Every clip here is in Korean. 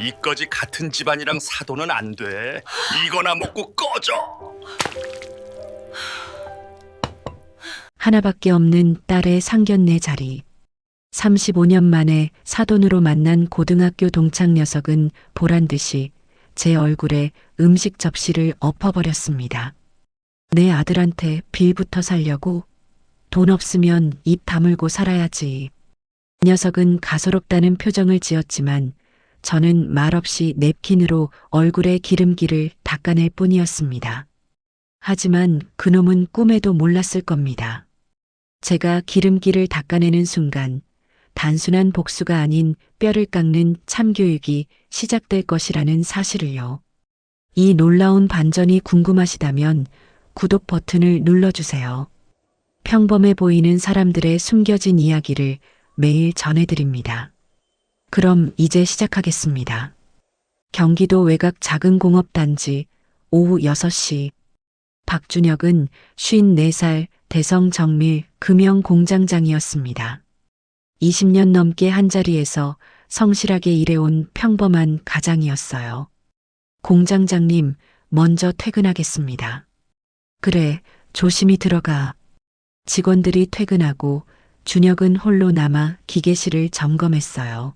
이까지 같은 집안이랑 사돈은 안 돼. 이거나 먹고 꺼져. 하나밖에 없는 딸의 상견례 자리. 35년 만에 사돈으로 만난 고등학교 동창 녀석은 보란듯이 제 얼굴에 음식 접시를 엎어버렸습니다. 내 아들한테 빌부터 살려고? 돈 없으면 입 다물고 살아야지. 녀석은 가소롭다는 표정을 지었지만 저는 말없이 냅킨으로 얼굴에 기름기를 닦아낼 뿐이었습니다. 하지만 그놈은 꿈에도 몰랐을 겁니다. 제가 기름기를 닦아내는 순간 단순한 복수가 아닌 뼈를 깎는 참교육이 시작될 것이라는 사실을요. 이 놀라운 반전이 궁금하시다면 구독 버튼을 눌러주세요. 평범해 보이는 사람들의 숨겨진 이야기를 매일 전해드립니다. 그럼 이제 시작하겠습니다. 경기도 외곽 작은 공업단지 오후 6시. 박준혁은 54살 대성정밀 금형 공장장이었습니다. 20년 넘게 한자리에서 성실하게 일해온 평범한 가장이었어요. 공장장님, 먼저 퇴근하겠습니다. 그래, 조심히 들어가. 직원들이 퇴근하고 준혁은 홀로 남아 기계실을 점검했어요.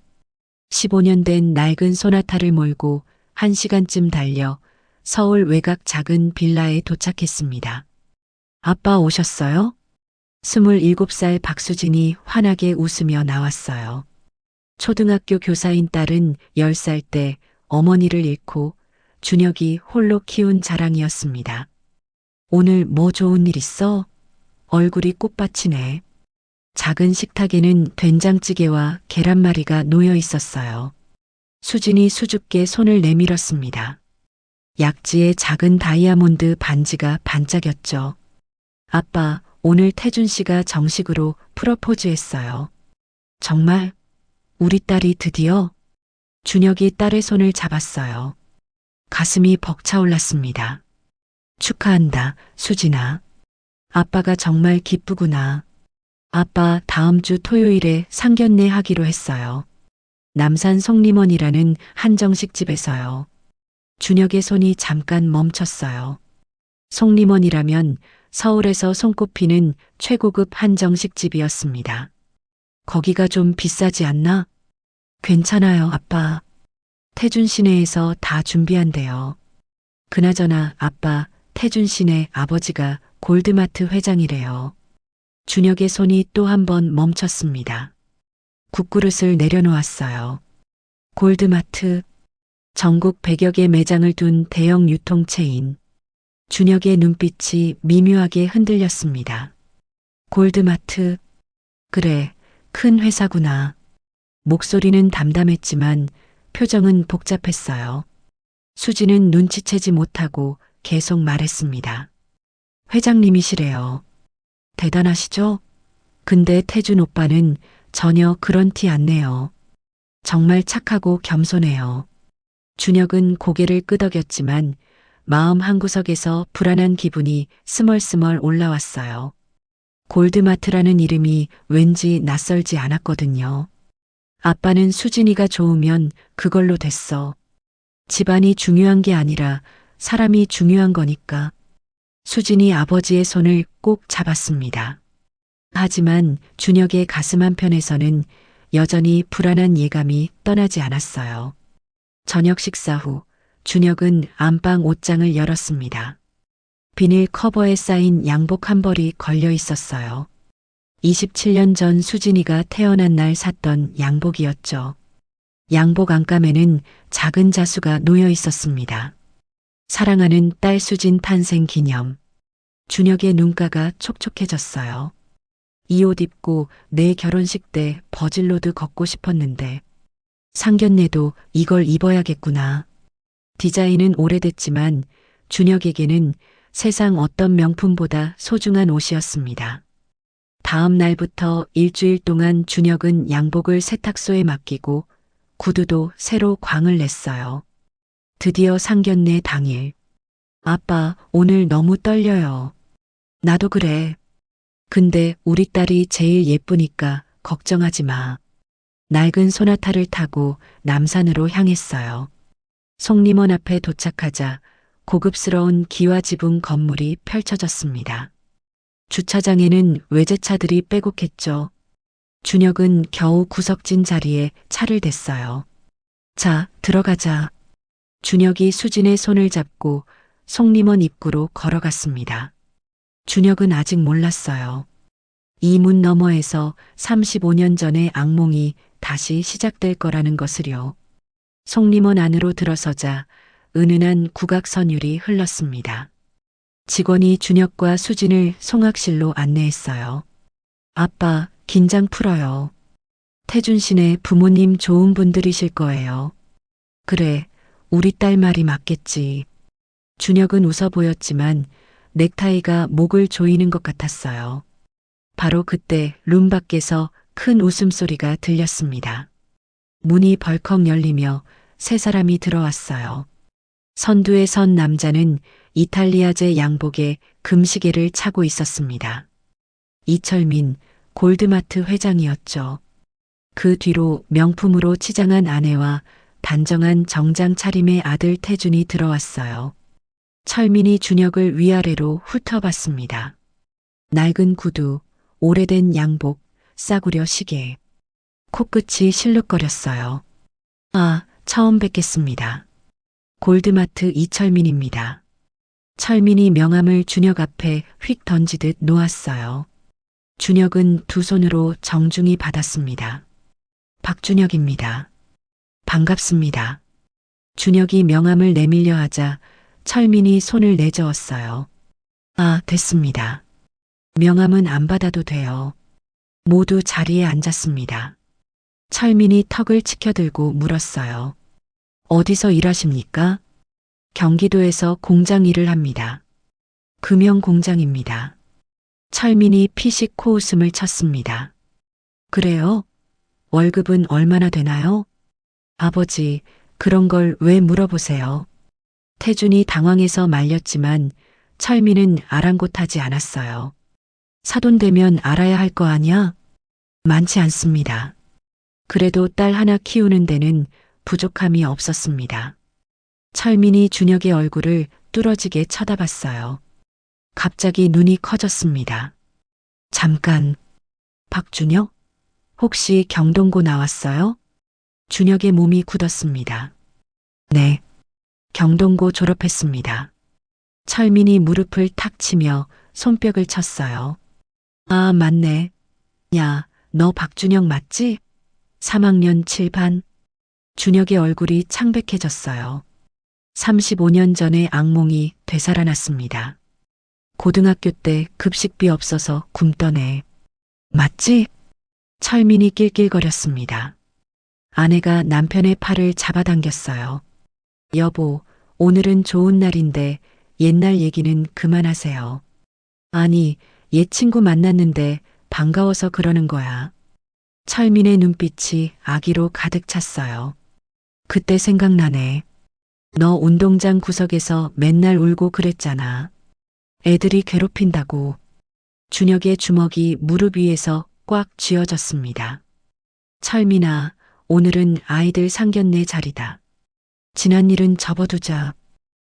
15년 된 낡은 소나타를 몰고 1시간쯤 달려 서울 외곽 작은 빌라에 도착했습니다. 아빠 오셨어요? 27살 박수진이 환하게 웃으며 나왔어요. 초등학교 교사인 딸은 10살 때 어머니를 잃고 준혁이 홀로 키운 자랑이었습니다. 오늘 뭐 좋은 일 있어? 얼굴이 꽃밭이네. 작은 식탁에는 된장찌개와 계란말이가 놓여 있었어요. 수진이 수줍게 손을 내밀었습니다. 약지에 작은 다이아몬드 반지가 반짝였죠. 아빠, 오늘 태준 씨가 정식으로 프러포즈했어요. 정말? 우리 딸이 드디어? 준혁이 딸의 손을 잡았어요. 가슴이 벅차올랐습니다. 축하한다, 수진아. 아빠가 정말 기쁘구나. 아빠 다음 주 토요일에 상견례 하기로 했어요. 남산 송림원이라는 한정식 집에서요. 준혁의 손이 잠깐 멈췄어요. 송림원이라면 서울에서 손꼽히는 최고급 한정식 집이었습니다. 거기가 좀 비싸지 않나? 괜찮아요, 아빠. 태준 시내에서 다 준비한대요. 그나저나 아빠, 태준 씨네 아버지가 골드마트 회장이래요. 준혁의 손이 또 한 번 멈췄습니다. 국그릇을 내려놓았어요. 골드마트, 전국 100여 개 매장을 둔 대형 유통체인. 준혁의 눈빛이 미묘하게 흔들렸습니다. 골드마트, 그래, 큰 회사구나. 목소리는 담담했지만 표정은 복잡했어요. 수지는 눈치채지 못하고 계속 말했습니다. 회장님이시래요. 대단하시죠? 근데 태준 오빠는 전혀 그런 티 안 내요. 정말 착하고 겸손해요. 준혁은 고개를 끄덕였지만 마음 한구석에서 불안한 기분이 스멀스멀 올라왔어요. 골드마트라는 이름이 왠지 낯설지 않았거든요. 아빠는 수진이가 좋으면 그걸로 됐어. 집안이 중요한 게 아니라 사람이 중요한 거니까. 수진이 아버지의 손을 꼭 잡았습니다. 하지만 준혁의 가슴 한편에서는 여전히 불안한 예감이 떠나지 않았어요. 저녁 식사 후 준혁은 안방 옷장을 열었습니다. 비닐 커버에 쌓인 양복 한 벌이 걸려 있었어요. 27년 전 수진이가 태어난 날 샀던 양복이었죠. 양복 안감에는 작은 자수가 놓여 있었습니다. 사랑하는 딸 수진 탄생 기념. 준혁의 눈가가 촉촉해졌어요. 이 옷 입고 내 결혼식 때 버질로드 걷고 싶었는데 상견례도 이걸 입어야겠구나. 디자인은 오래됐지만 준혁에게는 세상 어떤 명품보다 소중한 옷이었습니다. 다음 날부터 일주일 동안 준혁은 양복을 세탁소에 맡기고 구두도 새로 광을 냈어요. 드디어 상견례 당일. 아빠, 오늘 너무 떨려요. 나도 그래. 근데 우리 딸이 제일 예쁘니까 걱정하지 마. 낡은 소나타를 타고 남산으로 향했어요. 송림원 앞에 도착하자 고급스러운 기와지붕 건물이 펼쳐졌습니다. 주차장에는 외제차들이 빼곡했죠. 준혁은 겨우 구석진 자리에 차를 댔어요. 자, 들어가자. 준혁이 수진의 손을 잡고 송림원 입구로 걸어갔습니다. 준혁은 아직 몰랐어요. 이 문 너머에서 35년 전의 악몽이 다시 시작될 거라는 것을요. 송림원 안으로 들어서자 은은한 국악선율이 흘렀습니다. 직원이 준혁과 수진을 송악실로 안내했어요. 아빠, 긴장 풀어요. 태준 씨네 부모님 좋은 분들이실 거예요. 그래, 우리 딸 말이 맞겠지. 준혁은 웃어 보였지만 넥타이가 목을 조이는 것 같았어요. 바로 그때 룸 밖에서 큰 웃음소리가 들렸습니다. 문이 벌컥 열리며 세 사람이 들어왔어요. 선두에 선 남자는 이탈리아제 양복에 금시계를 차고 있었습니다. 이철민, 골드마트 회장이었죠. 그 뒤로 명품으로 치장한 아내와 단정한 정장 차림의 아들 태준이 들어왔어요. 철민이 준혁을 위아래로 훑어봤습니다. 낡은 구두, 오래된 양복, 싸구려 시계. 코끝이 실룩거렸어요. 아, 처음 뵙겠습니다. 골드마트 이철민입니다. 철민이 명함을 준혁 앞에 휙 던지듯 놓았어요. 준혁은 두 손으로 정중히 받았습니다. 박준혁입니다. 반갑습니다. 준혁이 명함을 내밀려 하자 철민이 손을 내저었어요. 아, 됐습니다. 명함은 안 받아도 돼요. 모두 자리에 앉았습니다. 철민이 턱을 치켜들고 물었어요. 어디서 일하십니까? 경기도에서 공장 일을 합니다. 금형 공장입니다. 철민이 피식 코웃음을 쳤습니다. 그래요? 월급은 얼마나 되나요? 아버지, 그런 걸 왜 물어보세요? 태준이 당황해서 말렸지만 철민은 아랑곳하지 않았어요. 사돈되면 알아야 할 거 아냐? 많지 않습니다. 그래도 딸 하나 키우는 데는 부족함이 없었습니다. 철민이 준혁의 얼굴을 뚫어지게 쳐다봤어요. 갑자기 눈이 커졌습니다. 잠깐, 박준혁? 혹시 경동고 나왔어요? 준혁의 몸이 굳었습니다. 네, 경동고 졸업했습니다. 철민이 무릎을 탁 치며 손뼉을 쳤어요. 아, 맞네. 야, 너 박준혁 맞지? 3학년 7반. 준혁의 얼굴이 창백해졌어요. 35년 전의 악몽이 되살아났습니다. 고등학교 때 급식비 없어서 굶던 애. 맞지? 철민이 낄낄거렸습니다. 아내가 남편의 팔을 잡아당겼어요. 여보, 오늘은 좋은 날인데 옛날 얘기는 그만하세요. 아니, 옛 친구 만났는데 반가워서 그러는 거야. 철민의 눈빛이 아기로 가득 찼어요. 그때 생각나네. 너 운동장 구석에서 맨날 울고 그랬잖아. 애들이 괴롭힌다고. 준혁의 주먹이 무릎 위에서 꽉 쥐어졌습니다. 철민아, 오늘은 아이들 상견례 자리다. 지난 일은 접어두자.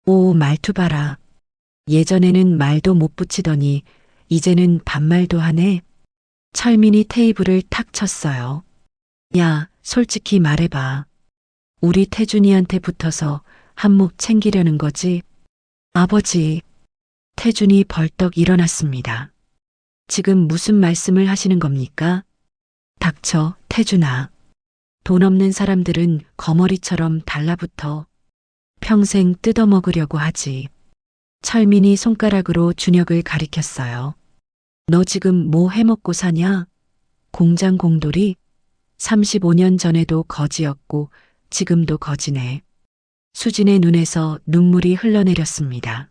오, 말투 봐라. 예전에는 말도 못 붙이더니 이제는 반말도 하네. 철민이 테이블을 탁 쳤어요. 야, 솔직히 말해봐. 우리 태준이한테 붙어서 한몫 챙기려는 거지? 아버지. 태준이 벌떡 일어났습니다. 지금 무슨 말씀을 하시는 겁니까? 닥쳐, 태준아. 돈 없는 사람들은 거머리처럼 달라붙어 평생 뜯어먹으려고 하지. 철민이 손가락으로 준혁을 가리켰어요. 너 지금 뭐 해먹고 사냐? 공장 공돌이? 35년 전에도 거지였고 지금도 거지네. 수진의 눈에서 눈물이 흘러내렸습니다.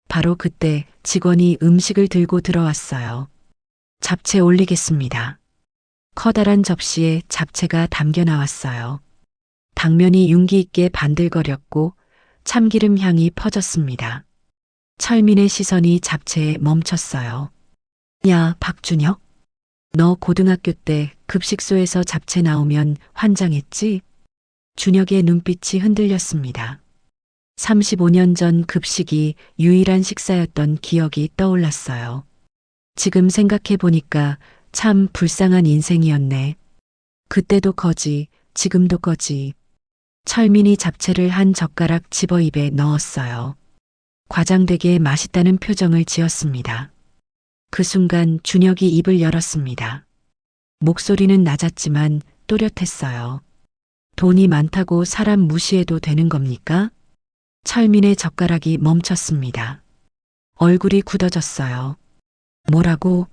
바로 그때 직원이 음식을 들고 들어왔어요. 잡채 올리겠습니다. 커다란 접시에 잡채가 담겨 나왔어요. 당면이 윤기 있게 반들거렸고 참기름 향이 퍼졌습니다. 철민의 시선이 잡채에 멈췄어요. 야, 박준혁. 너 고등학교 때 급식소에서 잡채 나오면 환장했지? 준혁의 눈빛이 흔들렸습니다. 35년 전 급식이 유일한 식사였던 기억이 떠올랐어요. 지금 생각해 보니까 참 불쌍한 인생이었네. 그때도 거지, 지금도 거지. 철민이 잡채를 한 젓가락 집어 입에 넣었어요. 과장되게 맛있다는 표정을 지었습니다. 그 순간 준혁이 입을 열었습니다. 목소리는 낮았지만 또렷했어요. 돈이 많다고 사람 무시해도 되는 겁니까? 철민의 젓가락이 멈췄습니다. 얼굴이 굳어졌어요. 뭐라고?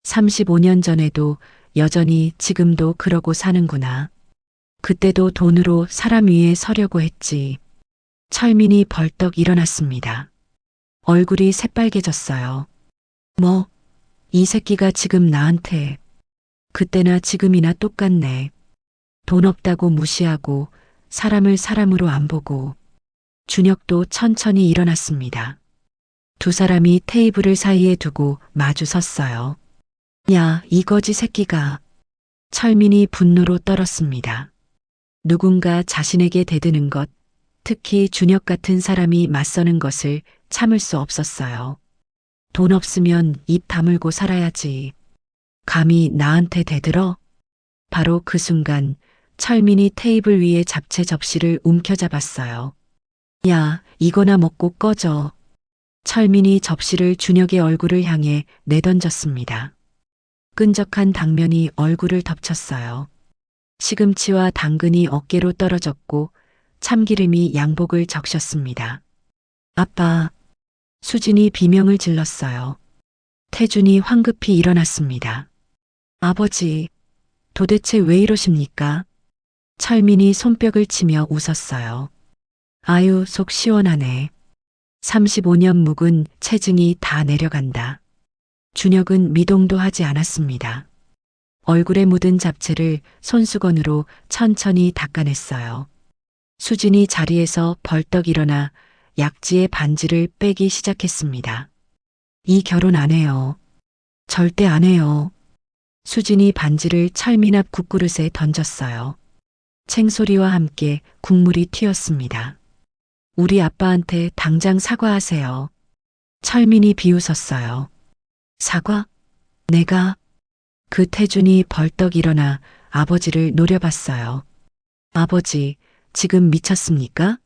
35년 전에도 여전히 지금도 그러고 사는구나. 그때도 돈으로 사람 위에 서려고 했지. 철민이 벌떡 일어났습니다. 얼굴이 새빨개졌어요. 뭐, 이 새끼가 지금 나한테 그때나 지금이나 똑같네. 돈 없다고 무시하고 사람을 사람으로 안 보고. 준혁도 천천히 일어났습니다. 두 사람이 테이블을 사이에 두고 마주 섰어요. 야, 이 거지 새끼가. 철민이 분노로 떨었습니다. 누군가 자신에게 대드는 것, 특히 준혁 같은 사람이 맞서는 것을 참을 수 없었어요. 돈 없으면 입 다물고 살아야지. 감히 나한테 대들어? 바로 그 순간 철민이 테이블 위에 잡채 접시를 움켜잡았어요. 야, 이거나 먹고 꺼져. 철민이 접시를 준혁의 얼굴을 향해 내던졌습니다. 끈적한 당면이 얼굴을 덮쳤어요. 시금치와 당근이 어깨로 떨어졌고 참기름이 양복을 적셨습니다. 아빠, 수진이 비명을 질렀어요. 태준이 황급히 일어났습니다. 아버지, 도대체 왜 이러십니까? 철민이 손뼉을 치며 웃었어요. 아유, 속 시원하네. 35년 묵은 체증이 다 내려간다. 준혁은 미동도 하지 않았습니다. 얼굴에 묻은 잡채를 손수건으로 천천히 닦아냈어요. 수진이 자리에서 벌떡 일어나 약지의 반지를 빼기 시작했습니다. 이 결혼 안 해요. 절대 안 해요. 수진이 반지를 철민 앞 국그릇에 던졌어요. 챙소리와 함께 국물이 튀었습니다. 우리 아빠한테 당장 사과하세요. 철민이 비웃었어요. 사과? 내가? 그 태준이 벌떡 일어나 아버지를 노려봤어요. 아버지, 지금 미쳤습니까?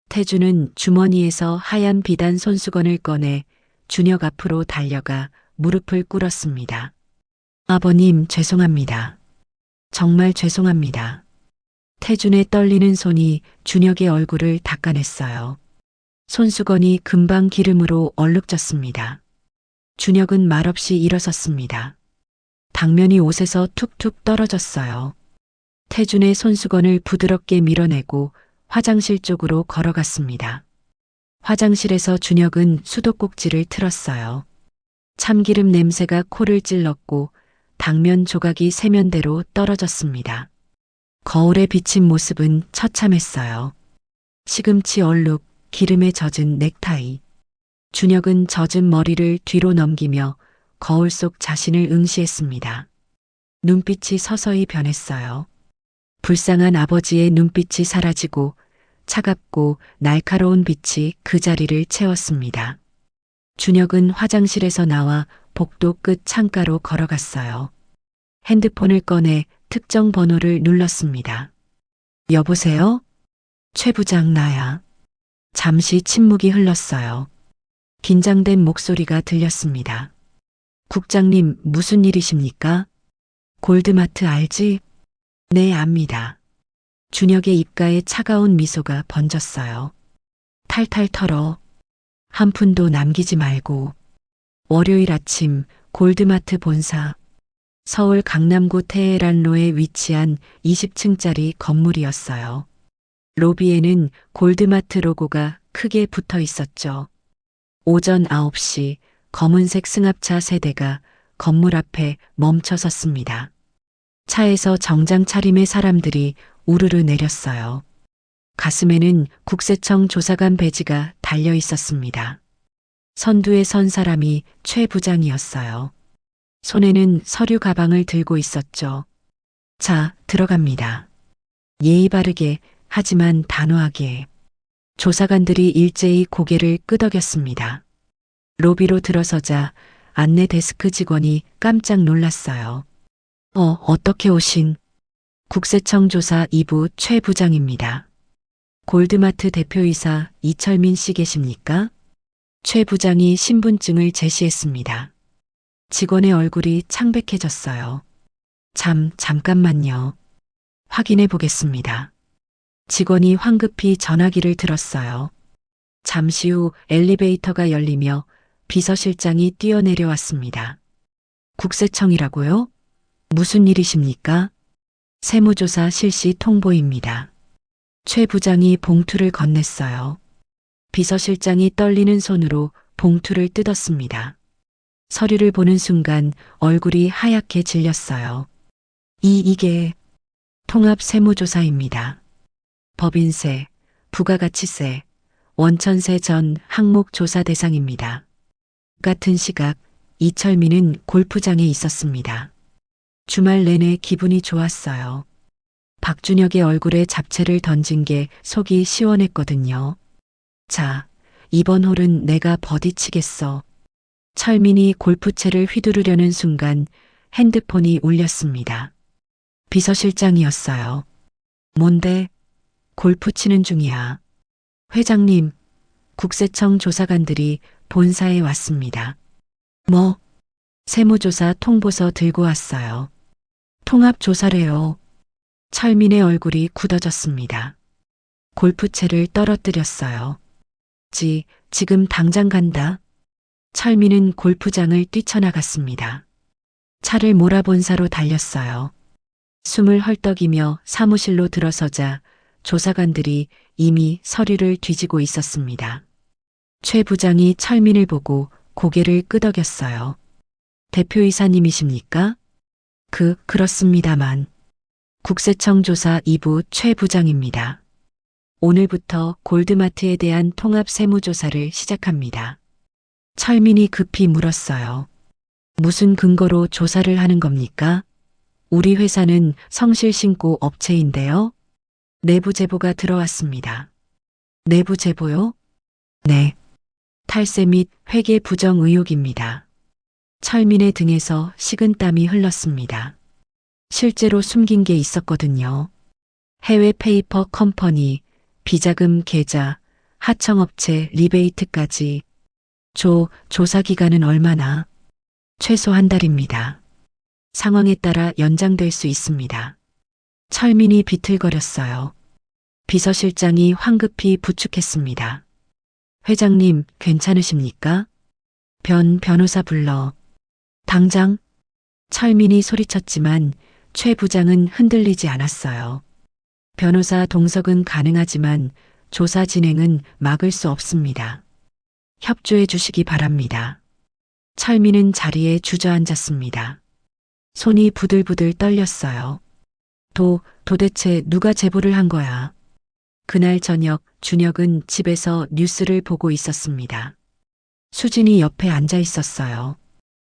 태준은 주머니에서 하얀 비단 손수건을 꺼내 준혁 앞으로 달려가 무릎을 꿇었습니다. 아버님, 죄송합니다. 정말 죄송합니다. 태준의 떨리는 손이 준혁의 얼굴을 닦아냈어요. 손수건이 금방 기름으로 얼룩졌습니다. 준혁은 말없이 일어섰습니다. 당면이 옷에서 툭툭 떨어졌어요. 태준의 손수건을 부드럽게 밀어내고 화장실 쪽으로 걸어갔습니다. 화장실에서 준혁은 수도꼭지를 틀었어요. 참기름 냄새가 코를 찔렀고 당면 조각이 세면대로 떨어졌습니다. 거울에 비친 모습은 처참했어요. 시금치 얼룩, 기름에 젖은 넥타이. 준혁은 젖은 머리를 뒤로 넘기며 거울 속 자신을 응시했습니다. 눈빛이 서서히 변했어요. 불쌍한 아버지의 눈빛이 사라지고 차갑고 날카로운 빛이 그 자리를 채웠습니다. 준혁은 화장실에서 나와 복도 끝 창가로 걸어갔어요. 핸드폰을 꺼내 특정 번호를 눌렀습니다. 여보세요? 최 부장 나야. 잠시 침묵이 흘렀어요. 긴장된 목소리가 들렸습니다. 국장님, 무슨 일이십니까? 골드마트 알지? 네, 압니다. 준혁의 입가에 차가운 미소가 번졌어요. 탈탈 털어. 한 푼도 남기지 말고. 월요일 아침 골드마트 본사. 서울 강남구 테헤란로에 위치한 20층짜리 건물이었어요. 로비에는 골드마트 로고가 크게 붙어 있었죠. 오전 9시 검은색 승합차 세대가 건물 앞에 멈춰 섰습니다. 차에서 정장 차림의 사람들이 우르르 내렸어요. 가슴에는 국세청 조사관 배지가 달려 있었습니다. 선두에 선 사람이 최 부장이었어요. 손에는 서류 가방을 들고 있었죠. 자, 들어갑니다. 예의 바르게, 하지만 단호하게. 조사관들이 일제히 고개를 끄덕였습니다. 로비로 들어서자 안내 데스크 직원이 깜짝 놀랐어요. 어떻게 오신? 국세청 조사 2부 최 부장입니다. 골드마트 대표이사 이철민 씨 계십니까? 최 부장이 신분증을 제시했습니다. 직원의 얼굴이 창백해졌어요. 잠깐만요. 확인해 보겠습니다. 직원이 황급히 전화기를 들었어요. 잠시 후 엘리베이터가 열리며 비서실장이 뛰어내려왔습니다. 국세청이라고요? 무슨 일이십니까? 세무조사 실시 통보입니다. 최 부장이 봉투를 건넸어요. 비서실장이 떨리는 손으로 봉투를 뜯었습니다. 서류를 보는 순간 얼굴이 하얗게 질렸어요. 이게 통합세무조사입니다. 법인세, 부가가치세, 원천세 전 항목 조사 대상입니다. 같은 시각 이철민은 골프장에 있었습니다. 주말 내내 기분이 좋았어요. 박준혁의 얼굴에 잡채를 던진 게 속이 시원했거든요. 자, 이번 홀은 내가 버디 치겠어. 철민이 골프채를 휘두르려는 순간 핸드폰이 울렸습니다. 비서실장이었어요. 뭔데? 골프 치는 중이야. 회장님, 국세청 조사관들이 본사에 왔습니다. 뭐? 세무조사 통보서 들고 왔어요. 통합조사래요. 철민의 얼굴이 굳어졌습니다. 골프채를 떨어뜨렸어요. 지금 당장 간다. 철민은 골프장을 뛰쳐나갔습니다. 차를 몰아본사로 달렸어요. 숨을 헐떡이며 사무실로 들어서자 조사관들이 이미 서류를 뒤지고 있었습니다. 최 부장이 철민을 보고 고개를 끄덕였어요. 대표이사님이십니까? 그렇습니다만. 국세청 조사 2부 최 부장입니다. 오늘부터 골드마트에 대한 통합 세무조사를 시작합니다. 철민이 급히 물었어요. 무슨 근거로 조사를 하는 겁니까? 우리 회사는 성실신고 업체인데요. 내부 제보가 들어왔습니다. 내부 제보요? 네. 탈세 및 회계 부정 의혹입니다. 철민의 등에서 식은땀이 흘렀습니다. 실제로 숨긴 게 있었거든요. 해외 페이퍼 컴퍼니, 비자금 계좌, 하청업체 리베이트까지. 조사 기간은 얼마나? 최소 한 달입니다. 상황에 따라 연장될 수 있습니다. 철민이 비틀거렸어요. 비서실장이 황급히 부축했습니다. 회장님, 괜찮으십니까? 변호사 불러. 당장? 철민이 소리쳤지만 최 부장은 흔들리지 않았어요. 변호사 동석은 가능하지만 조사 진행은 막을 수 없습니다. 협조해 주시기 바랍니다. 철민은 자리에 주저앉았습니다. 손이 부들부들 떨렸어요. 도대체 누가 제보를 한 거야? 그날 저녁 준혁은 집에서 뉴스를 보고 있었습니다. 수진이 옆에 앉아 있었어요.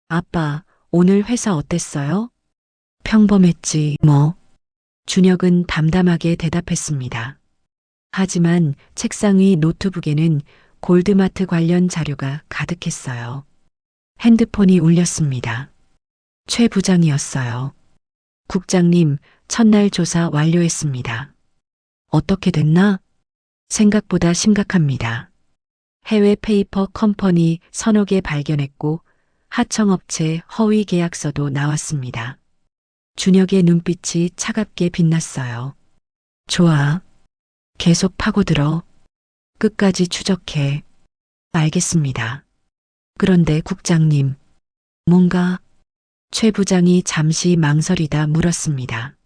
아빠, 오늘 회사 어땠어요? 평범했지, 뭐. 준혁은 담담하게 대답했습니다. 하지만 책상 위 노트북에는 골드마트 관련 자료가 가득했어요. 핸드폰이 울렸습니다. 최 부장이었어요. 국장님, 첫날 조사 완료했습니다. 어떻게 됐나? 생각보다 심각합니다. 해외 페이퍼 컴퍼니 서너 개 발견했고 하청업체 허위 계약서도 나왔습니다. 준혁의 눈빛이 차갑게 빛났어요. 좋아. 계속 파고들어. 끝까지 추적해. 알겠습니다. 그런데 국장님, 뭔가? 최 부장이 잠시 망설이다 물었습니다.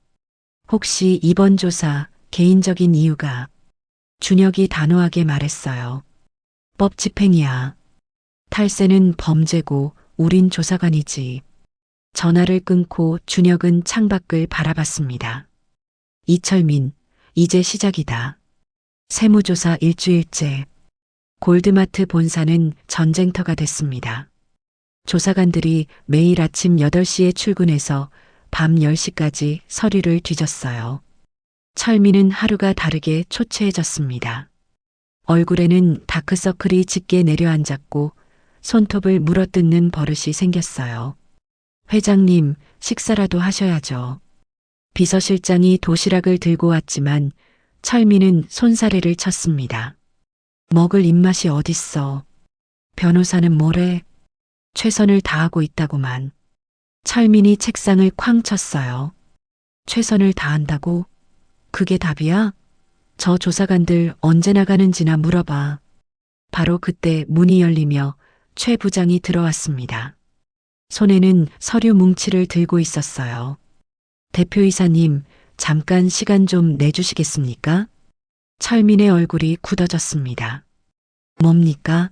혹시 이번 조사 개인적인 이유가? 준혁이 단호하게 말했어요. 법 집행이야. 탈세는 범죄고 우린 조사관이지. 전화를 끊고 준혁은 창밖을 바라봤습니다. 이철민, 이제 시작이다. 세무조사 일주일째. 골드마트 본사는 전쟁터가 됐습니다. 조사관들이 매일 아침 8시에 출근해서 밤 10시까지 서류를 뒤졌어요. 철민은 하루가 다르게 초췌해졌습니다. 얼굴에는 다크서클이 짙게 내려앉았고 손톱을 물어뜯는 버릇이 생겼어요. 회장님, 식사라도 하셔야죠. 비서실장이 도시락을 들고 왔지만 철민은 손사래를 쳤습니다. 먹을 입맛이 어딨어. 변호사는 뭐래? 최선을 다하고 있다고만. 철민이 책상을 쾅 쳤어요. 최선을 다한다고? 그게 답이야? 저 조사관들 언제 나가는지나 물어봐. 바로 그때 문이 열리며 최 부장이 들어왔습니다. 손에는 서류 뭉치를 들고 있었어요. 대표이사님, 잠깐 시간 좀 내주시겠습니까? 철민의 얼굴이 굳어졌습니다. 뭡니까?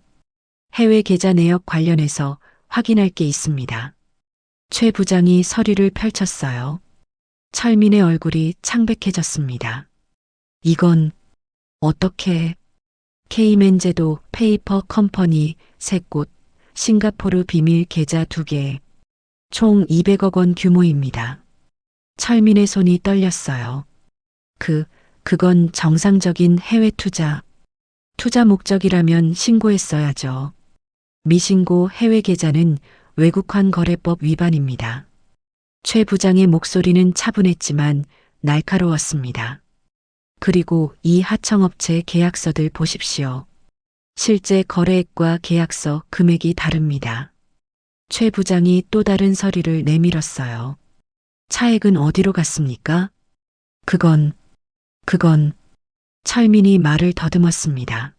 해외 계좌 내역 관련해서 확인할 게 있습니다. 최 부장이 서류를 펼쳤어요. 철민의 얼굴이 창백해졌습니다. 이건 어떻게? 케이맨제도 페이퍼 컴퍼니 3곳, 싱가포르 비밀 계좌 2개, 총 200억 원 규모입니다. 철민의 손이 떨렸어요. 그건 정상적인 해외 투자. 투자 목적이라면 신고했어야죠. 미신고 해외 계좌는 외국환 거래법 위반입니다. 최 부장의 목소리는 차분했지만 날카로웠습니다. 그리고 이 하청업체 계약서들 보십시오. 실제 거래액과 계약서 금액이 다릅니다. 최 부장이 또 다른 서류를 내밀었어요. 차액은 어디로 갔습니까? 그건 철민이 말을 더듬었습니다.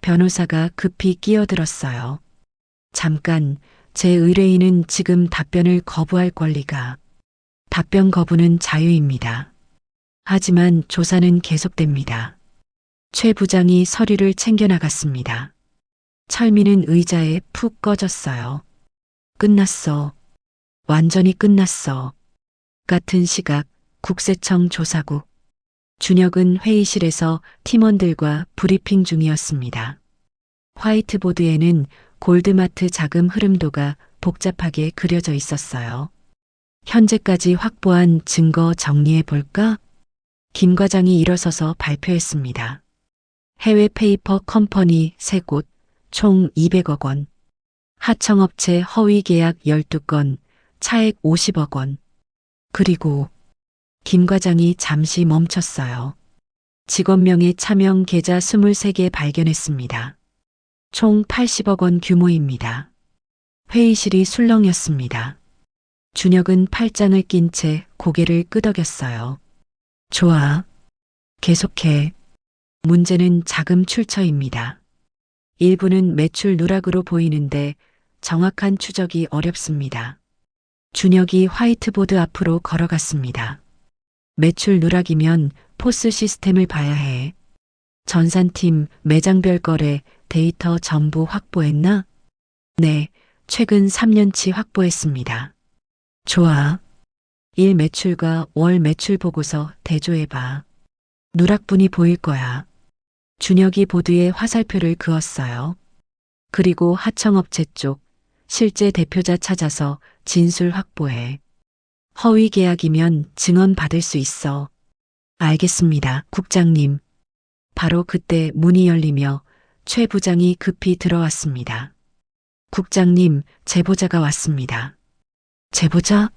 변호사가 급히 끼어들었어요. 잠깐, 제 의뢰인은 지금 답변을 거부할 권리가. 답변 거부는 자유입니다. 하지만 조사는 계속됩니다. 최 부장이 서류를 챙겨나갔습니다. 철민은 의자에 푹 꺼졌어요. 끝났어. 완전히 끝났어. 같은 시각 국세청 조사국. 준혁은 회의실에서 팀원들과 브리핑 중이었습니다. 화이트보드에는 골드마트 자금 흐름도가 복잡하게 그려져 있었어요. 현재까지 확보한 증거 정리해 볼까? 김 과장이 일어서서 발표했습니다. 해외 페이퍼 컴퍼니 3곳, 총 200억 원. 하청업체 허위 계약 12건, 차액 50억 원. 그리고 김 과장이 잠시 멈췄어요. 직원명의 차명 계좌 23개 발견했습니다. 총 80억 원 규모입니다. 회의실이 술렁였습니다. 준혁은 팔짱을 낀 채 고개를 끄덕였어요. 좋아. 계속해. 문제는 자금 출처입니다. 일부는 매출 누락으로 보이는데 정확한 추적이 어렵습니다. 준혁이 화이트보드 앞으로 걸어갔습니다. 매출 누락이면 포스 시스템을 봐야 해. 전산팀 매장별 거래 데이터 전부 확보했나? 네, 최근 3년치 확보했습니다. 좋아. 일 매출과 월 매출 보고서 대조해봐. 누락분이 보일 거야. 준혁이 보드에 화살표를 그었어요. 그리고 하청업체 쪽 실제 대표자 찾아서 진술 확보해. 허위 계약이면 증언 받을 수 있어. 알겠습니다, 국장님. 바로 그때 문이 열리며 최 부장이 급히 들어왔습니다. 국장님, 제보자가 왔습니다. 제보자?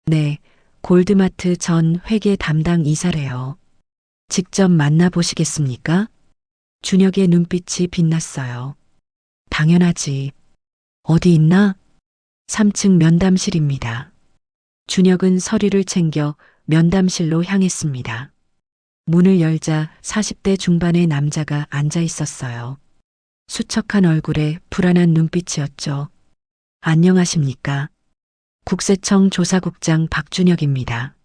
네, 골드마트 전 회계 담당 이사래요. 직접 만나보시겠습니까? 준혁의 눈빛이 빛났어요. 당연하지. 어디 있나? 3층 면담실입니다. 준혁은 서류를 챙겨 면담실로 향했습니다. 문을 열자 40대 중반의 남자가 앉아 있었어요. 수척한 얼굴에 불안한 눈빛이었죠. 안녕하십니까? 국세청 조사국장 박준혁입니다.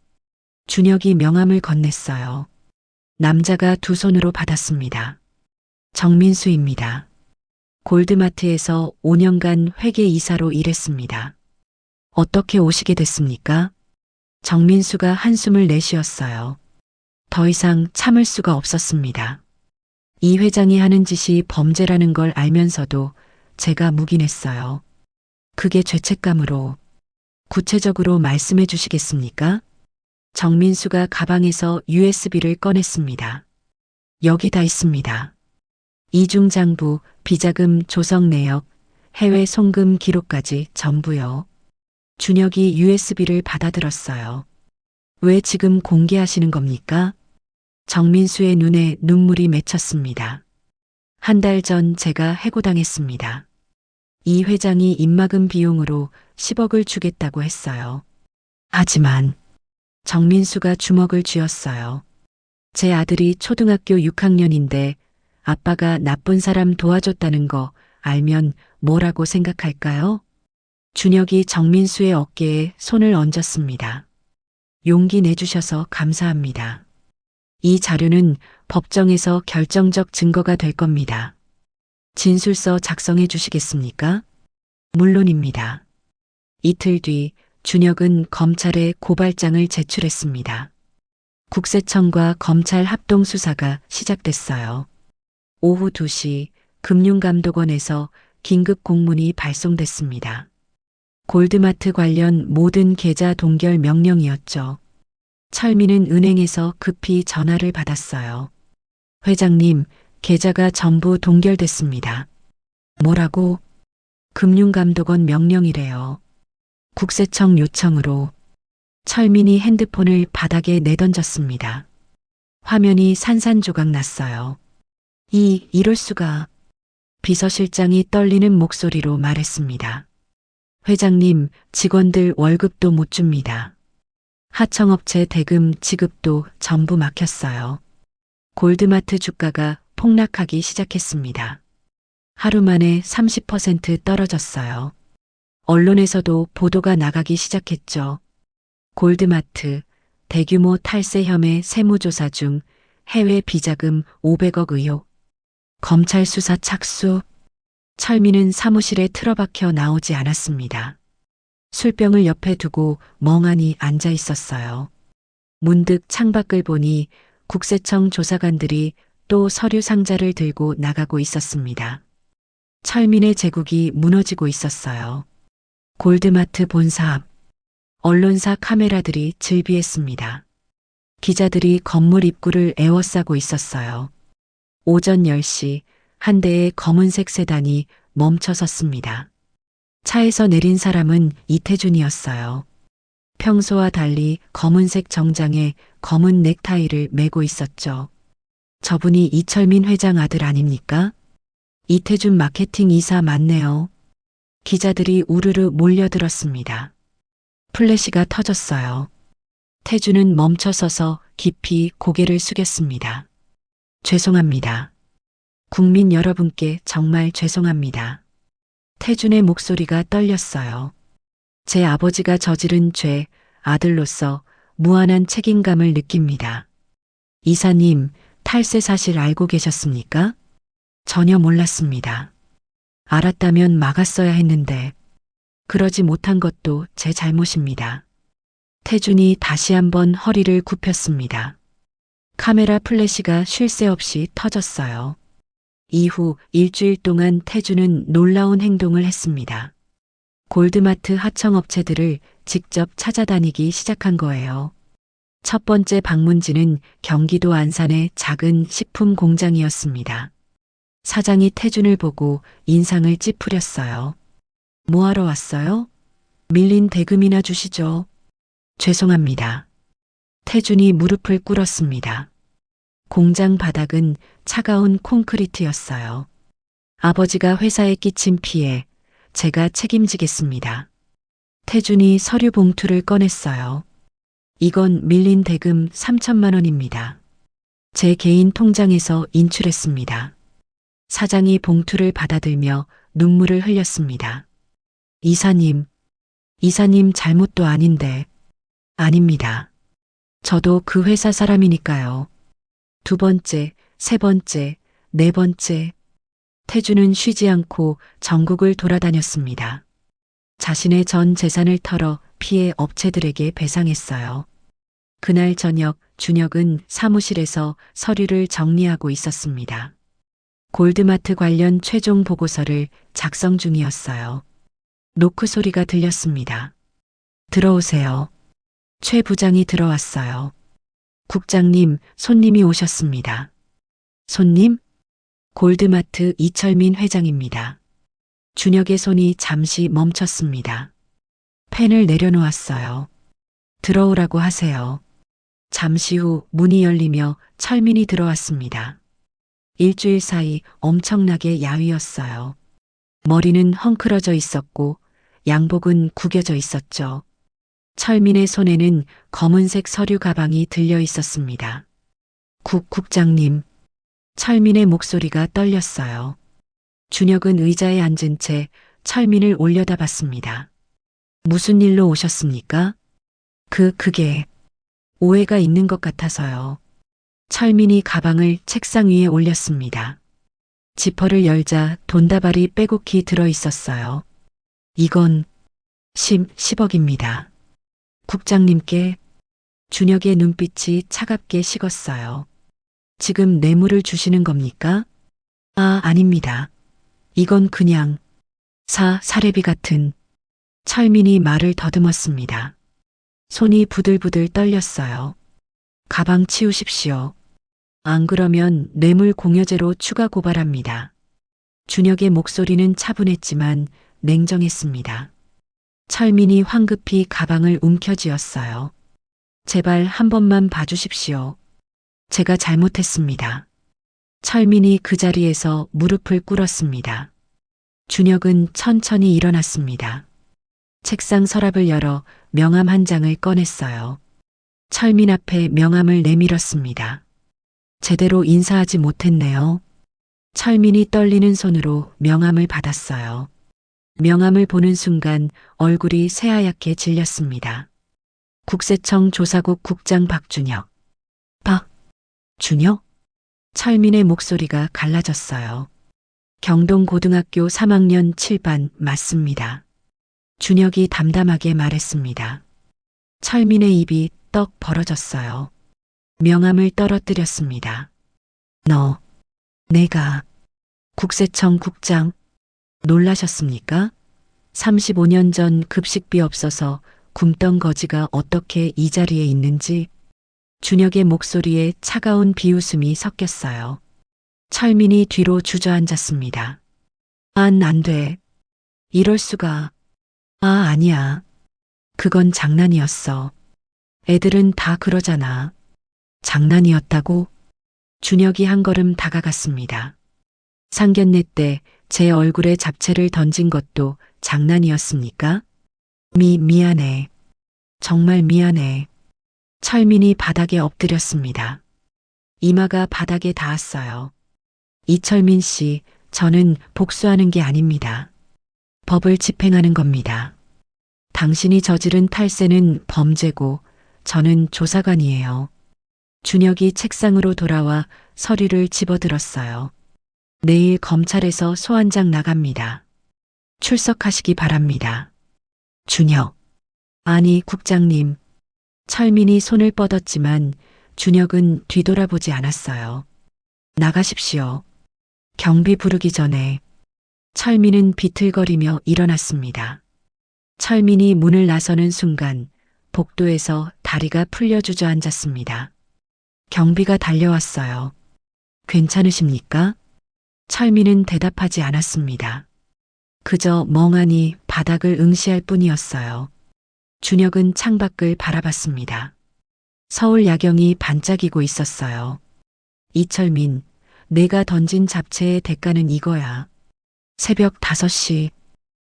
준혁이 명함을 건넸어요. 남자가 두 손으로 받았습니다. 정민수입니다. 골드마트에서 5년간 회계 이사로 일했습니다. 어떻게 오시게 됐습니까? 정민수가 한숨을 내쉬었어요. 더 이상 참을 수가 없었습니다. 이 회장이 하는 짓이 범죄라는 걸 알면서도 제가 묵인했어요. 그게 죄책감으로. 구체적으로 말씀해 주시겠습니까? 정민수가 가방에서 USB를 꺼냈습니다. 여기 다 있습니다. 이중장부, 비자금 조성 내역, 해외 송금 기록까지 전부요. 준혁이 USB를 받아들었어요. 왜 지금 공개하시는 겁니까? 정민수의 눈에 눈물이 맺혔습니다. 한 달 전 제가 해고당했습니다. 이 회장이 입막음 비용으로 10억을 주겠다고 했어요. 하지만 정민수가 주먹을 쥐었어요. 제 아들이 초등학교 6학년인데 아빠가 나쁜 사람 도와줬다는 거 알면 뭐라고 생각할까요? 준혁이 정민수의 어깨에 손을 얹었습니다. 용기 내주셔서 감사합니다. 이 자료는 법정에서 결정적 증거가 될 겁니다. 진술서 작성해 주시겠습니까? 물론입니다. 이틀 뒤 준혁은 검찰에 고발장을 제출했습니다. 국세청과 검찰 합동 수사가 시작됐어요. 오후 2시 금융감독원에서 긴급 공문이 발송됐습니다. 골드마트 관련 모든 계좌 동결 명령이었죠. 철민은 은행에서 급히 전화를 받았어요. 회장님, 계좌가 전부 동결됐습니다. 뭐라고? 금융감독원 명령이래요. 국세청 요청으로. 철민이 핸드폰을 바닥에 내던졌습니다. 화면이 산산조각 났어요. 이럴 수가. 비서실장이 떨리는 목소리로 말했습니다. 회장님, 직원들 월급도 못 줍니다. 하청업체 대금 지급도 전부 막혔어요. 골드마트 주가가 폭락하기 시작했습니다. 하루 만에 30% 떨어졌어요. 언론에서도 보도가 나가기 시작했죠. 골드마트 대규모 탈세 혐의 세무조사 중 해외 비자금 500억 의혹. 검찰 수사 착수. 철민은 사무실에 틀어박혀 나오지 않았습니다. 술병을 옆에 두고 멍하니 앉아 있었어요. 문득 창밖을 보니 국세청 조사관들이 또 서류 상자를 들고 나가고 있었습니다. 철민의 제국이 무너지고 있었어요. 골드마트 본사 앞 언론사 카메라들이 즐비했습니다. 기자들이 건물 입구를 에워싸고 있었어요. 오전 10시 한 대의 검은색 세단이 멈춰 섰습니다. 차에서 내린 사람은 이태준이었어요. 평소와 달리 검은색 정장에 검은 넥타이를 메고 있었죠. 저분이 이철민 회장 아들 아닙니까? 이태준 마케팅 이사 맞네요. 기자들이 우르르 몰려들었습니다. 플래시가 터졌어요. 태준은 멈춰서서 깊이 고개를 숙였습니다. 죄송합니다. 국민 여러분께 정말 죄송합니다. 태준의 목소리가 떨렸어요. 제 아버지가 저지른 죄, 아들로서 무한한 책임감을 느낍니다. 이사님, 탈세 사실 알고 계셨습니까? 전혀 몰랐습니다. 알았다면 막았어야 했는데, 그러지 못한 것도 제 잘못입니다. 태준이 다시 한번 허리를 굽혔습니다. 카메라 플래시가 쉴 새 없이 터졌어요. 이후 일주일 동안 태준은 놀라운 행동을 했습니다. 골드마트 하청업체들을 직접 찾아다니기 시작한 거예요. 첫 번째 방문지는 경기도 안산의 작은 식품 공장이었습니다. 사장이 태준을 보고 인상을 찌푸렸어요. 뭐하러 왔어요? 밀린 대금이나 주시죠. 죄송합니다. 태준이 무릎을 꿇었습니다. 공장 바닥은 차가운 콘크리트였어요. 아버지가 회사에 끼친 피해 제가 책임지겠습니다. 태준이 서류 봉투를 꺼냈어요. 이건 밀린 대금 3천만 원입니다. 제 개인 통장에서 인출했습니다. 사장이 봉투를 받아들며 눈물을 흘렸습니다. 이사님 잘못도 아닌데. 아닙니다. 저도 그 회사 사람이니까요. 두 번째, 세 번째, 네 번째. 태준은 쉬지 않고 전국을 돌아다녔습니다. 자신의 전 재산을 털어 피해 업체들에게 배상했어요. 그날 저녁 준혁은 사무실에서 서류를 정리하고 있었습니다. 골드마트 관련 최종 보고서를 작성 중이었어요. 노크 소리가 들렸습니다. 들어오세요. 최 부장이 들어왔어요. 국장님, 손님이 오셨습니다. 손님? 골드마트 이철민 회장입니다. 준혁의 손이 잠시 멈췄습니다. 펜을 내려놓았어요. 들어오라고 하세요. 잠시 후 문이 열리며 철민이 들어왔습니다. 일주일 사이 엄청나게 야위었어요. 머리는 헝클어져 있었고 양복은 구겨져 있었죠. 철민의 손에는 검은색 서류 가방이 들려 있었습니다. 국장님. 철민의 목소리가 떨렸어요. 준혁은 의자에 앉은 채 철민을 올려다봤습니다. 무슨 일로 오셨습니까? 그게 오해가 있는 것 같아서요. 철민이 가방을 책상 위에 올렸습니다. 지퍼를 열자 돈다발이 빼곡히 들어 있었어요. 이건 10억입니다. 국장님께. 준혁의 눈빛이 차갑게 식었어요. 지금 뇌물을 주시는 겁니까? 아닙니다. 이건 그냥 사례비 같은. 철민이 말을 더듬었습니다. 손이 부들부들 떨렸어요. 가방 치우십시오. 안 그러면 뇌물 공여죄로 추가 고발합니다. 준혁의 목소리는 차분했지만 냉정했습니다. 철민이 황급히 가방을 움켜쥐었어요. 제발 한 번만 봐주십시오. 제가 잘못했습니다. 철민이 그 자리에서 무릎을 꿇었습니다. 준혁은 천천히 일어났습니다. 책상 서랍을 열어 명함 한 장을 꺼냈어요. 철민 앞에 명함을 내밀었습니다. 제대로 인사하지 못했네요. 철민이 떨리는 손으로 명함을 받았어요. 명함을 보는 순간 얼굴이 새하얗게 질렸습니다. 국세청 조사국 국장 박준혁. 준혁? 철민의 목소리가 갈라졌어요. 경동고등학교 3학년 7반 맞습니다. 준혁이 담담하게 말했습니다. 철민의 입이 떡 벌어졌어요. 명함을 떨어뜨렸습니다. 내가 국세청 국장. 놀라셨습니까? 35년 전 급식비 없어서 굶던 거지가 어떻게 이 자리에 있는지. 준혁의 목소리에 차가운 비웃음이 섞였어요. 철민이 뒤로 주저앉았습니다. 안 돼. 이럴 수가. 아니야. 그건 장난이었어. 애들은 다 그러잖아. 장난이었다고? 준혁이 한 걸음 다가갔습니다. 상견례 때 제 얼굴에 잡채를 던진 것도 장난이었습니까? 미안해. 정말 미안해. 철민이 바닥에 엎드렸습니다. 이마가 바닥에 닿았어요. 이철민 씨, 저는 복수하는 게 아닙니다. 법을 집행하는 겁니다. 당신이 저지른 탈세는 범죄고 저는 조사관이에요. 준혁이 책상으로 돌아와 서류를 집어들었어요. 내일 검찰에서 소환장 나갑니다. 출석하시기 바랍니다. 준혁. 아니, 국장님. 철민이 손을 뻗었지만 준혁은 뒤돌아보지 않았어요. 나가십시오. 경비 부르기 전에. 철민은 비틀거리며 일어났습니다. 철민이 문을 나서는 순간 복도에서 다리가 풀려 주저앉았습니다. 경비가 달려왔어요. 괜찮으십니까? 철민은 대답하지 않았습니다. 그저 멍하니 바닥을 응시할 뿐이었어요. 준혁은 창밖을 바라봤습니다. 서울 야경이 반짝이고 있었어요. 이철민, 내가 던진 잡채의 대가는 이거야. 새벽 5시,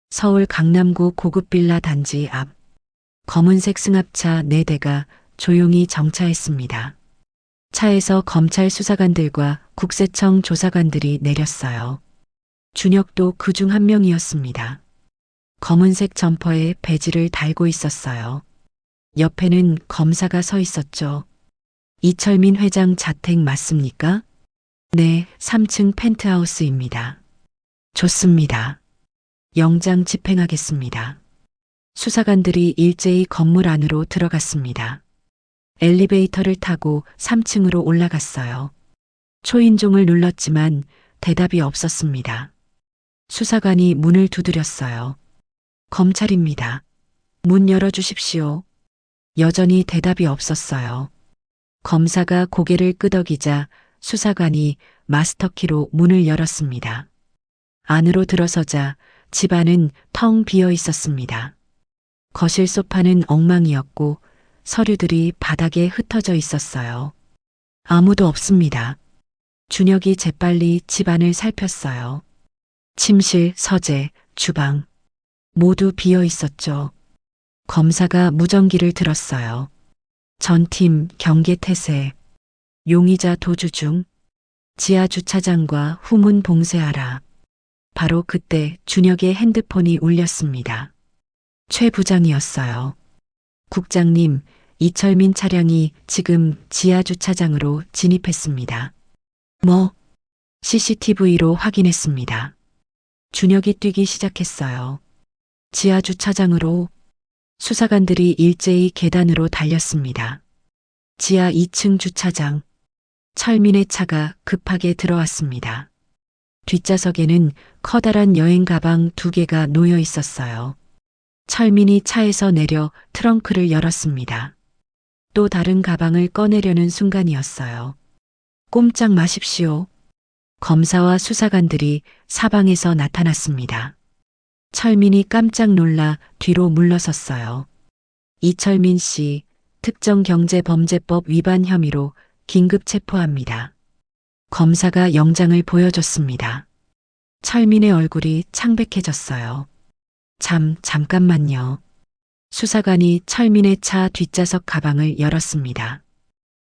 서울 강남구 고급 빌라 단지 앞, 검은색 승합차 4대가 조용히 정차했습니다. 차에서 검찰 수사관들과 국세청 조사관들이 내렸어요. 준혁도 그중 한 명이었습니다. 검은색 점퍼에 배지를 달고 있었어요. 옆에는 검사가 서 있었죠. 이철민 회장 자택 맞습니까? 네, 3층 펜트하우스입니다. 좋습니다. 영장 집행하겠습니다. 수사관들이 일제히 건물 안으로 들어갔습니다. 엘리베이터를 타고 3층으로 올라갔어요. 초인종을 눌렀지만 대답이 없었습니다. 수사관이 문을 두드렸어요. 검찰입니다. 문 열어주십시오. 여전히 대답이 없었어요. 검사가 고개를 끄덕이자 수사관이 마스터키로 문을 열었습니다. 안으로 들어서자 집안은 텅 비어 있었습니다. 거실 소파는 엉망이었고 서류들이 바닥에 흩어져 있었어요. 아무도 없습니다. 준혁이 재빨리 집안을 살폈어요. 침실, 서재, 주방 모두 비어 있었죠. 검사가 무전기를 들었어요. 전팀 경계 태세, 용의자 도주 중, 지하 주차장과 후문 봉쇄하라. 바로 그때 준혁의 핸드폰이 울렸습니다. 최 부장이었어요. 국장님, 이철민 차량이 지금 지하 주차장으로 진입했습니다. 뭐? CCTV로 확인했습니다. 준혁이 뛰기 시작했어요. 지하 주차장으로 수사관들이 일제히 계단으로 달렸습니다. 지하 2층 주차장. 철민의 차가 급하게 들어왔습니다. 뒷좌석에는 커다란 여행 가방 2개가 놓여 있었어요. 철민이 차에서 내려 트렁크를 열었습니다. 또 다른 가방을 꺼내려는 순간이었어요. 꼼짝 마십시오. 검사와 수사관들이 사방에서 나타났습니다. 철민이 깜짝 놀라 뒤로 물러섰어요. 이철민 씨, 특정경제범죄법 위반 혐의로 긴급 체포합니다. 검사가 영장을 보여줬습니다. 철민의 얼굴이 창백해졌어요. 잠깐만요. 수사관이 철민의 차 뒷좌석 가방을 열었습니다.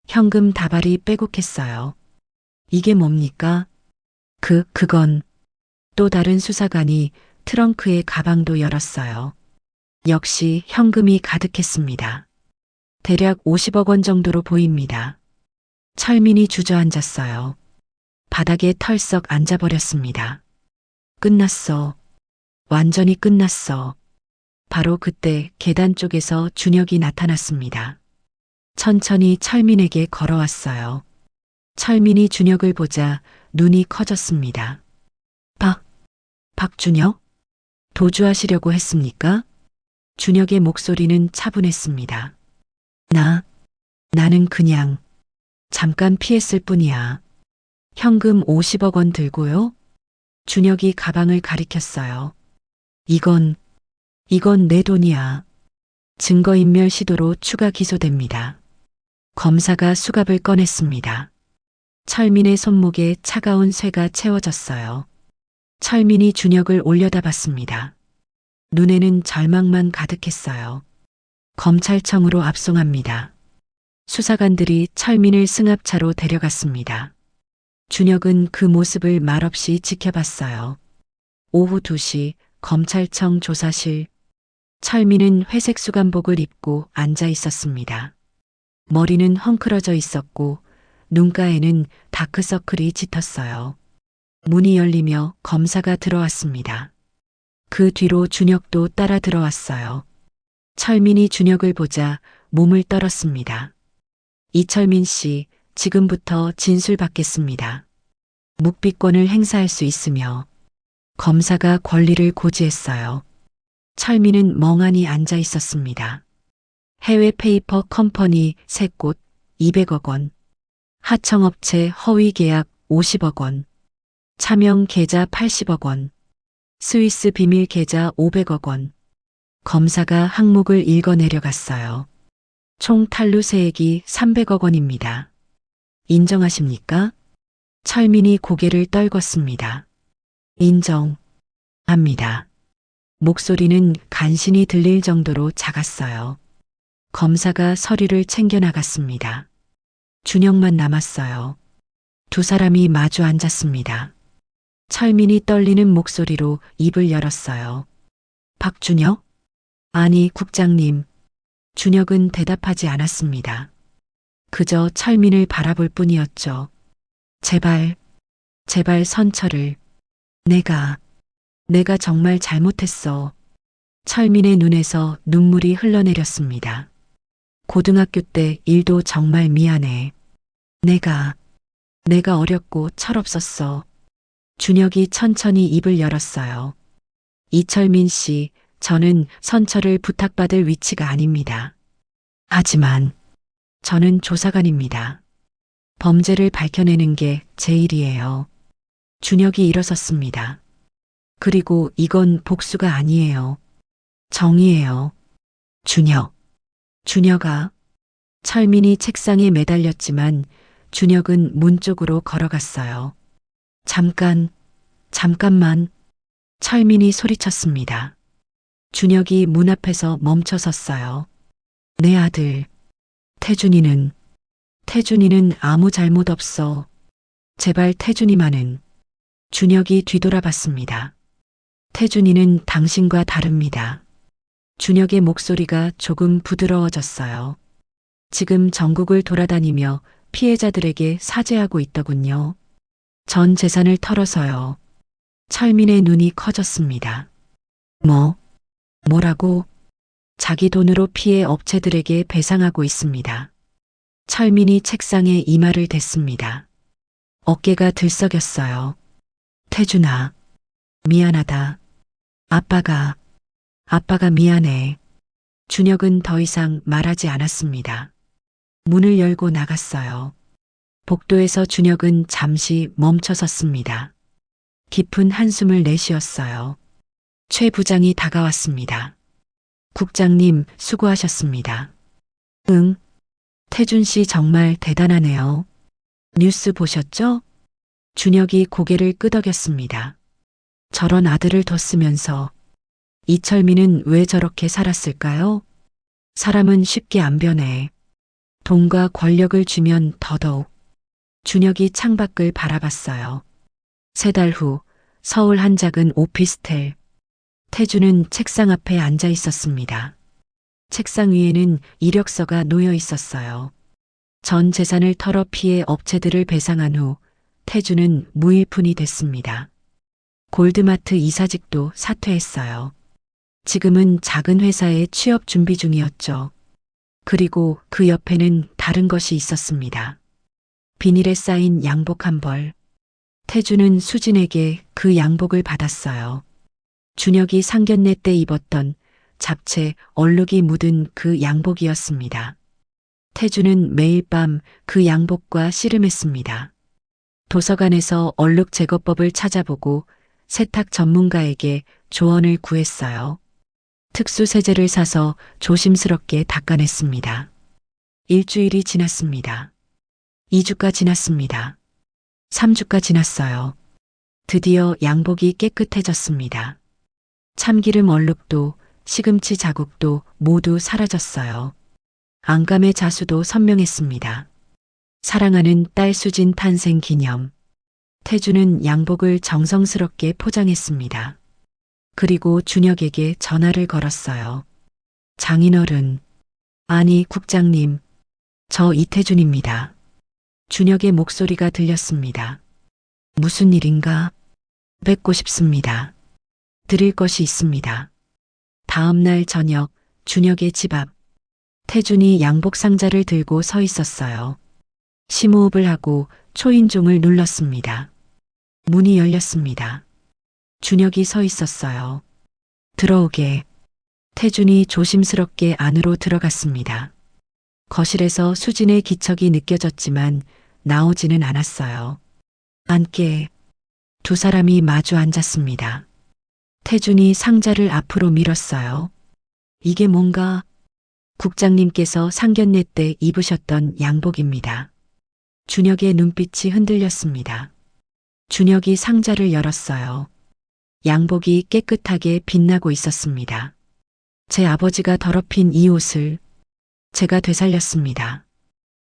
현금 다발이 빼곡했어요. 이게 뭡니까? 그건 또 다른 수사관이 트렁크의 가방도 열었어요. 역시 현금이 가득했습니다. 대략 50억 원 정도로 보입니다. 철민이 주저앉았어요. 바닥에 털썩 앉아버렸습니다. 끝났어. 완전히 끝났어. 바로 그때 계단 쪽에서 준혁이 나타났습니다. 천천히 철민에게 걸어왔어요. 철민이 준혁을 보자 눈이 커졌습니다. 박준혁? 도주하시려고 했습니까? 준혁의 목소리는 차분했습니다. 나는 그냥 잠깐 피했을 뿐이야. 현금 50억 원 들고요? 준혁이 가방을 가리켰어요. 이건 내 돈이야. 증거인멸 시도로 추가 기소됩니다. 검사가 수갑을 꺼냈습니다. 철민의 손목에 차가운 쇠가 채워졌어요. 철민이 준혁을 올려다봤습니다. 눈에는 절망만 가득했어요. 검찰청으로 압송합니다. 수사관들이 철민을 승합차로 데려갔습니다. 준혁은 그 모습을 말없이 지켜봤어요. 오후 2시 검찰청 조사실. 철민은 회색 수감복을 입고 앉아 있었습니다. 머리는 헝클어져 있었고 눈가에는 다크서클이 짙었어요. 문이 열리며 검사가 들어왔습니다. 그 뒤로 준혁도 따라 들어왔어요. 철민이 준혁을 보자 몸을 떨었습니다. 이철민 씨, 지금부터 진술 받겠습니다. 묵비권을 행사할 수 있으며 검사가 권리를 고지했어요. 철민은 멍하니 앉아 있었습니다. 해외 페이퍼 컴퍼니 3곳 200억 원, 하청업체 허위 계약 50억 원, 차명 계좌 80억 원, 스위스 비밀 계좌 500억 원. 검사가 항목을 읽어내려갔어요. 총 탈루 세액이 300억 원입니다. 인정하십니까? 철민이 고개를 떨궜습니다. 인정합니다. 목소리는 간신히 들릴 정도로 작았어요. 검사가 서류를 챙겨 나갔습니다. 준혁만 남았어요. 두 사람이 마주 앉았습니다. 철민이 떨리는 목소리로 입을 열었어요. 박준혁? 아니, 국장님. 준혁은 대답하지 않았습니다. 그저 철민을 바라볼 뿐이었죠. 제발 선처를. 내가 정말 잘못했어. 철민의 눈에서 눈물이 흘러내렸습니다. 고등학교 때 일도 정말 미안해. 내가 어렸고 철없었어. 준혁이 천천히 입을 열었어요. 이철민 씨, 저는 선처를 부탁받을 위치가 아닙니다. 하지만 저는 조사관입니다. 범죄를 밝혀내는 게 제 일이에요. 준혁이 일어섰습니다. 그리고 이건 복수가 아니에요. 정의예요. 준혁. 준혁아. 철민이 책상에 매달렸지만 준혁은 문 쪽으로 걸어갔어요. 잠깐만. 철민이 소리쳤습니다. 준혁이 문 앞에서 멈춰 섰어요. 내 아들. 태준이는 아무 잘못 없어. 제발 태준이만은. 준혁이 뒤돌아봤습니다. 태준이는 당신과 다릅니다. 준혁의 목소리가 조금 부드러워졌어요. 지금 전국을 돌아다니며 피해자들에게 사죄하고 있더군요. 전 재산을 털어서요. 철민의 눈이 커졌습니다. 뭐라고? 자기 돈으로 피해 업체들에게 배상하고 있습니다. 철민이 책상에 이마를 댔습니다. 어깨가 들썩였어요. 태준아, 미안하다. 아빠가 미안해. 준혁은 더 이상 말하지 않았습니다. 문을 열고 나갔어요. 복도에서 준혁은 잠시 멈춰 섰습니다. 깊은 한숨을 내쉬었어요. 최 부장이 다가왔습니다. 국장님, 수고하셨습니다. 응. 태준 씨 정말 대단하네요. 뉴스 보셨죠? 준혁이 고개를 끄덕였습니다. 저런 아들을 뒀으면서 이철민은 왜 저렇게 살았을까요? 사람은 쉽게 안 변해. 돈과 권력을 주면 더더욱. 준혁이 창밖을 바라봤어요. 3달 후 서울 한 작은 오피스텔. 태준은 책상 앞에 앉아 있었습니다. 책상 위에는 이력서가 놓여 있었어요. 전 재산을 털어 피해 업체들을 배상한 후 태준은 무일푼이 됐습니다. 골드마트 이사직도 사퇴했어요. 지금은 작은 회사에 취업 준비 중이었죠. 그리고 그 옆에는 다른 것이 있었습니다. 비닐에 쌓인 양복 한 벌. 태준은 수진에게 그 양복을 받았어요. 준혁이 상견례 때 입었던 잡채 얼룩이 묻은 그 양복이었습니다. 태준은 매일 밤 그 양복과 씨름했습니다. 도서관에서 얼룩 제거법을 찾아보고 세탁 전문가에게 조언을 구했어요. 특수 세제를 사서 조심스럽게 닦아냈습니다. 일주일이 지났습니다. 2주가 지났습니다. 3주가 지났어요. 드디어 양복이 깨끗해졌습니다. 참기름 얼룩도 시금치 자국도 모두 사라졌어요. 안감의 자수도 선명했습니다. 사랑하는 딸 수진 탄생 기념. 태준은 양복을 정성스럽게 포장했습니다. 그리고 준혁에게 전화를 걸었어요. 장인어른. 아니, 국장님. 저 이태준입니다. 준혁의 목소리가 들렸습니다. 무슨 일인가? 뵙고 싶습니다. 드릴 것이 있습니다. 다음 날 저녁 준혁의 집 앞. 태준이 양복 상자를 들고 서 있었어요. 심호흡을 하고 초인종을 눌렀습니다. 문이 열렸습니다. 준혁이 서 있었어요. 들어오게. 태준이 조심스럽게 안으로 들어갔습니다. 거실에서 수진의 기척이 느껴졌지만 나오지는 않았어요. 앉게. 두 사람이 마주 앉았습니다. 태준이 상자를 앞으로 밀었어요. 이게 뭔가? 국장님께서 상견례 때 입으셨던 양복입니다. 준혁의 눈빛이 흔들렸습니다. 준혁이 상자를 열었어요. 양복이 깨끗하게 빛나고 있었습니다. 제 아버지가 더럽힌 이 옷을 제가 되살렸습니다.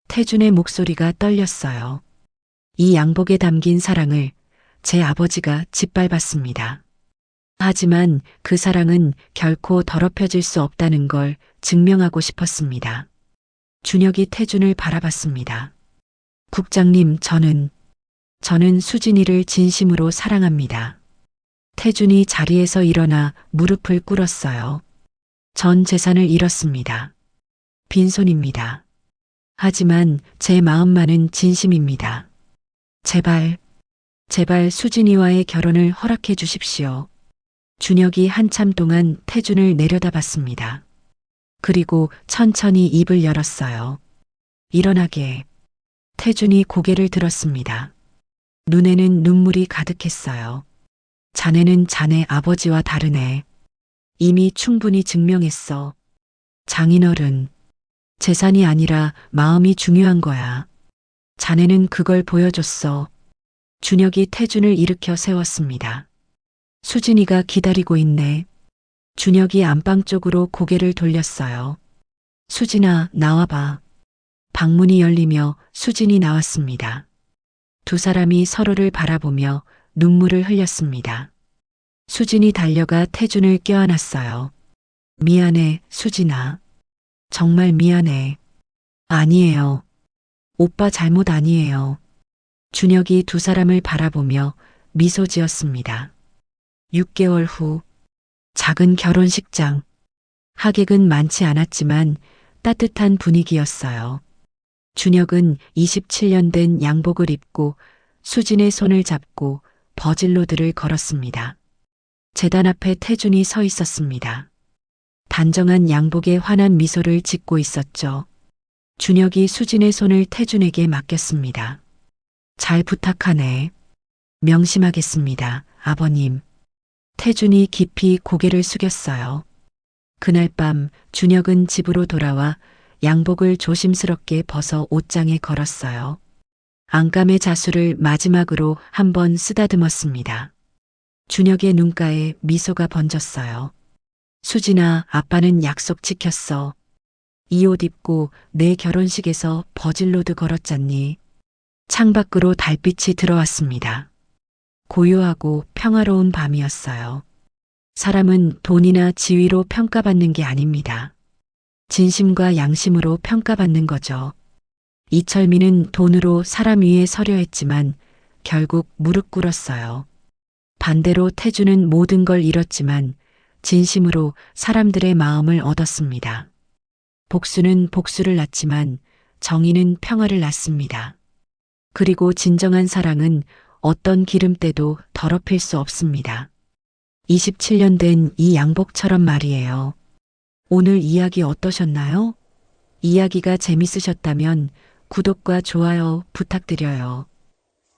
태준의 목소리가 떨렸어요. 이 양복에 담긴 사랑을 제 아버지가 짓밟았습니다. 하지만 그 사랑은 결코 더럽혀질 수 없다는 걸 증명하고 싶었습니다. 준혁이 태준을 바라봤습니다. 국장님, 저는 수진이를 진심으로 사랑합니다. 태준이 자리에서 일어나 무릎을 꿇었어요. 전 재산을 잃었습니다. 빈손입니다. 하지만 제 마음만은 진심입니다. 제발 수진이와의 결혼을 허락해 주십시오. 준혁이 한참 동안 태준을 내려다봤습니다. 그리고 천천히 입을 열었어요. 일어나게. 태준이 고개를 들었습니다. 눈에는 눈물이 가득했어요. 자네는 자네 아버지와 다르네. 이미 충분히 증명했어. 장인어른. 재산이 아니라 마음이 중요한 거야. 자네는 그걸 보여줬어. 준혁이 태준을 일으켜 세웠습니다. 수진이가 기다리고 있네. 준혁이 안방 쪽으로 고개를 돌렸어요. 수진아, 나와봐. 방문이 열리며 수진이 나왔습니다. 두 사람이 서로를 바라보며 눈물을 흘렸습니다. 수진이 달려가 태준을 껴안았어요. 미안해, 수진아. 정말 미안해. 아니에요. 오빠 잘못 아니에요. 준혁이 두 사람을 바라보며 미소 지었습니다. 6개월 후 작은 결혼식장. 하객은 많지 않았지만 따뜻한 분위기였어요. 준혁은 27년 된 양복을 입고 수진의 손을 잡고 버질로드를 걸었습니다. 제단 앞에 태준이 서 있었습니다. 단정한 양복에 환한 미소를 짓고 있었죠. 준혁이 수진의 손을 태준에게 맡겼습니다. 잘 부탁하네. 명심하겠습니다, 아버님. 태준이 깊이 고개를 숙였어요. 그날 밤 준혁은 집으로 돌아와 양복을 조심스럽게 벗어 옷장에 걸었어요. 안감의 자수를 마지막으로 한번 쓰다듬었습니다. 준혁의 눈가에 미소가 번졌어요. 수진아, 아빠는 약속 지켰어. 이 옷 입고 내 결혼식에서 버질로드 걸었잖니. 창밖으로 달빛이 들어왔습니다. 고요하고 평화로운 밤이었어요. 사람은 돈이나 지위로 평가받는 게 아닙니다. 진심과 양심으로 평가받는 거죠. 이철민은 돈으로 사람 위에 서려 했지만 결국 무릎 꿇었어요. 반대로 태준은 모든 걸 잃었지만 진심으로 사람들의 마음을 얻었습니다. 복수는 복수를 낳지만 정의는 평화를 낳습니다. 그리고 진정한 사랑은 어떤 기름때도 더럽힐 수 없습니다. 27년 된 이 양복처럼 말이에요. 오늘 이야기 어떠셨나요? 이야기가 재밌으셨다면 구독과 좋아요 부탁드려요.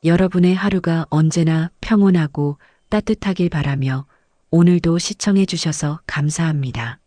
여러분의 하루가 언제나 평온하고 따뜻하길 바라며 오늘도 시청해 주셔서 감사합니다.